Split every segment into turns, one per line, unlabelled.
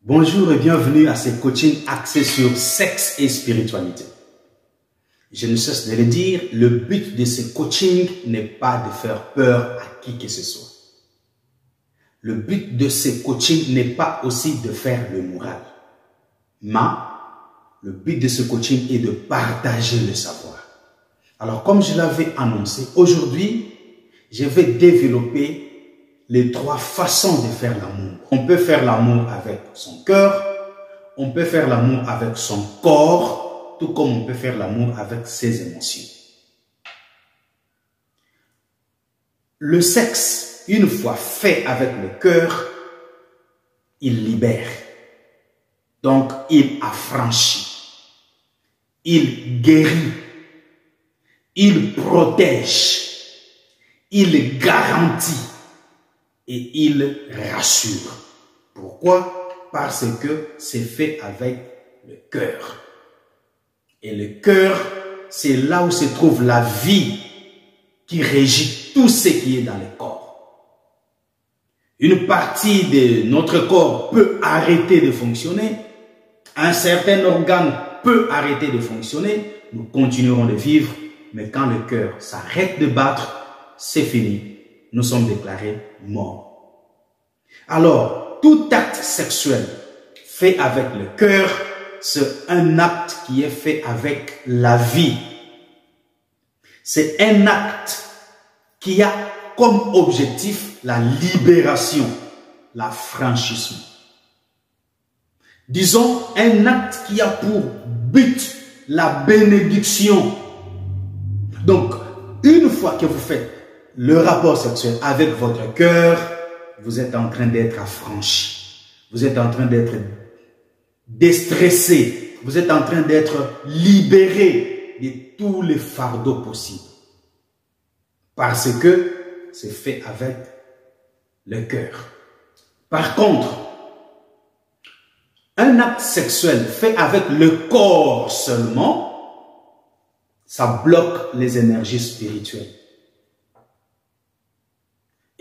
Bonjour et bienvenue à ce coaching axé sur sexe et spiritualité. Je ne cesse de le dire, le but de ce coaching n'est pas de faire peur à qui que ce soit. Le but de ce coaching n'est pas aussi de faire le moral. Mais le but de ce coaching est de partager le savoir. Alors comme je l'avais annoncé, aujourd'hui, je vais développer les 3 façons de faire l'amour. On peut faire l'amour avec son cœur, on peut faire l'amour avec son corps, tout comme on peut faire l'amour avec ses émotions. Le sexe, une fois fait avec le cœur, il libère. Donc, il affranchit, il guérit, il protège, il garantit. Et il rassure. Pourquoi? Parce que c'est fait avec le cœur. Et le cœur, c'est là où se trouve la vie qui régit tout ce qui est dans le corps. Une partie de notre corps peut arrêter de fonctionner. Un certain organe peut arrêter de fonctionner. Nous continuerons de vivre. Mais quand le cœur s'arrête de battre, c'est fini. Nous sommes déclarés morts. Alors, tout acte sexuel fait avec le cœur, c'est un acte qui est fait avec la vie. C'est un acte qui a comme objectif la libération, l'affranchissement. Disons, un acte qui a pour but la bénédiction. Donc, une fois que vous faites le rapport sexuel avec votre cœur, vous êtes en train d'être affranchi. Vous êtes en train d'être déstressé. Vous êtes en train d'être libéré de tous les fardeaux possibles. Parce que c'est fait avec le cœur. Par contre, un acte sexuel fait avec le corps seulement, ça bloque les énergies spirituelles.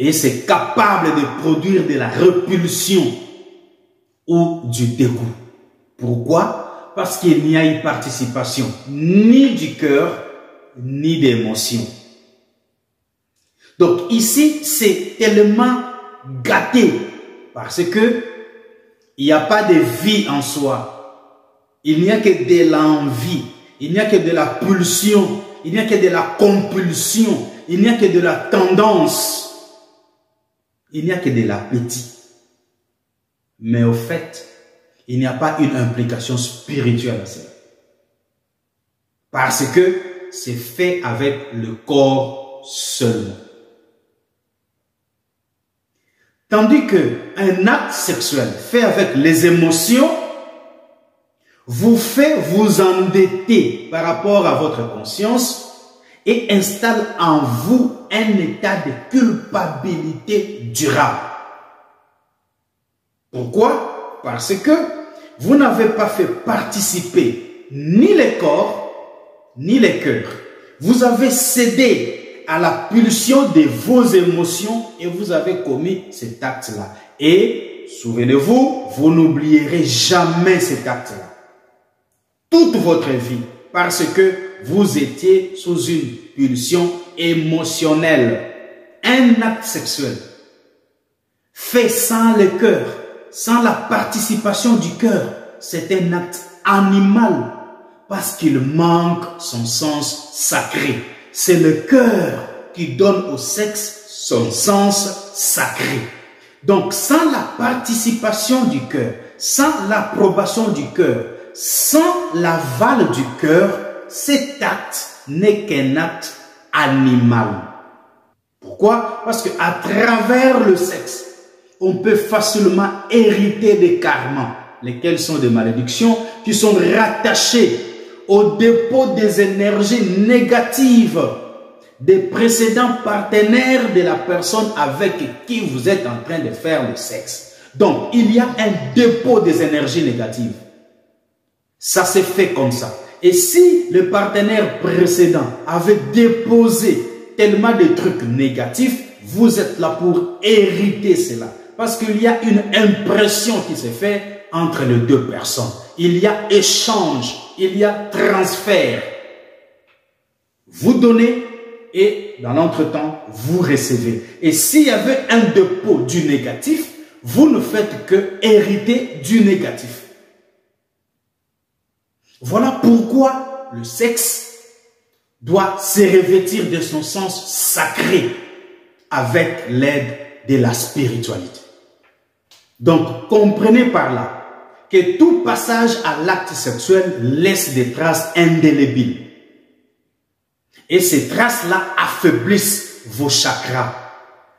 Et c'est capable de produire de la répulsion ou du dégoût. Pourquoi? Parce qu'il n'y a une participation ni du cœur, ni d'émotion. Donc ici, c'est tellement gâté parce que il n'y a pas de vie en soi. Il n'y a que de l'envie. Il n'y a que de la pulsion. Il n'y a que de la compulsion. Il n'y a que de la tendance. Il n'y a que de l'appétit. Mais au fait, il n'y a pas une implication spirituelle à cela. Parce que c'est fait avec le corps seulement. Tandis qu'un acte sexuel fait avec les émotions vous fait vous endetter par rapport à votre conscience et installe en vous un état de culpabilité durable. Pourquoi? Parce que vous n'avez pas fait participer ni les corps, ni les cœurs. Vous avez cédé à la pulsion de vos émotions et vous avez commis cet acte-là. Et, souvenez-vous, vous n'oublierez jamais cet acte-là. Toute votre vie, parce que vous étiez sous une pulsion émotionnelle. Un acte sexuel fait sans le cœur, sans la participation du cœur, c'est un acte animal parce qu'il manque son sens sacré. C'est le cœur qui donne au sexe son sens sacré. Donc, sans la participation du cœur, sans l'approbation du cœur, sans l'aval du cœur, cet acte n'est qu'un acte animal. Pourquoi? Parce qu'à travers le sexe, on peut facilement hériter des karmas, lesquels sont des malédictions qui sont rattachées au dépôt des énergies négatives des précédents partenaires de la personne avec qui vous êtes en train de faire le sexe. Donc, il y a un dépôt des énergies négatives. Ça s'est fait comme ça. Et si le partenaire précédent avait déposé tellement de trucs négatifs, vous êtes là pour hériter cela. Parce qu'il y a une impression qui s'est faite entre les deux personnes. Il y a échange, il y a transfert. Vous donnez et dans l'entretemps, vous recevez. Et s'il y avait un dépôt du négatif, vous ne faites que hériter du négatif. Voilà pourquoi le sexe doit se revêtir de son sens sacré avec l'aide de la spiritualité. Donc, comprenez par là que tout passage à l'acte sexuel laisse des traces indélébiles. Et ces traces-là affaiblissent vos chakras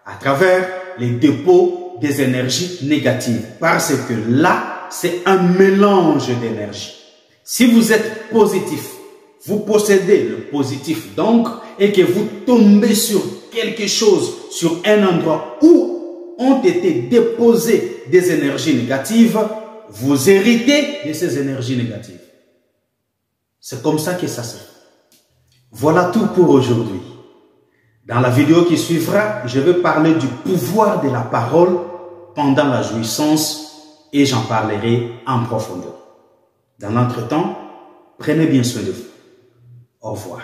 à travers les dépôts des énergies négatives. Parce que là, c'est un mélange d'énergie. Si vous êtes positif, vous possédez le positif donc, et que vous tombez sur quelque chose, sur un endroit où ont été déposées des énergies négatives, vous héritez de ces énergies négatives. C'est comme ça que ça se fait. Voilà tout pour aujourd'hui. Dans la vidéo qui suivra, je vais parler du pouvoir de la parole pendant la jouissance et j'en parlerai en profondeur. Dans l'entretemps, prenez bien soin de vous. Au revoir.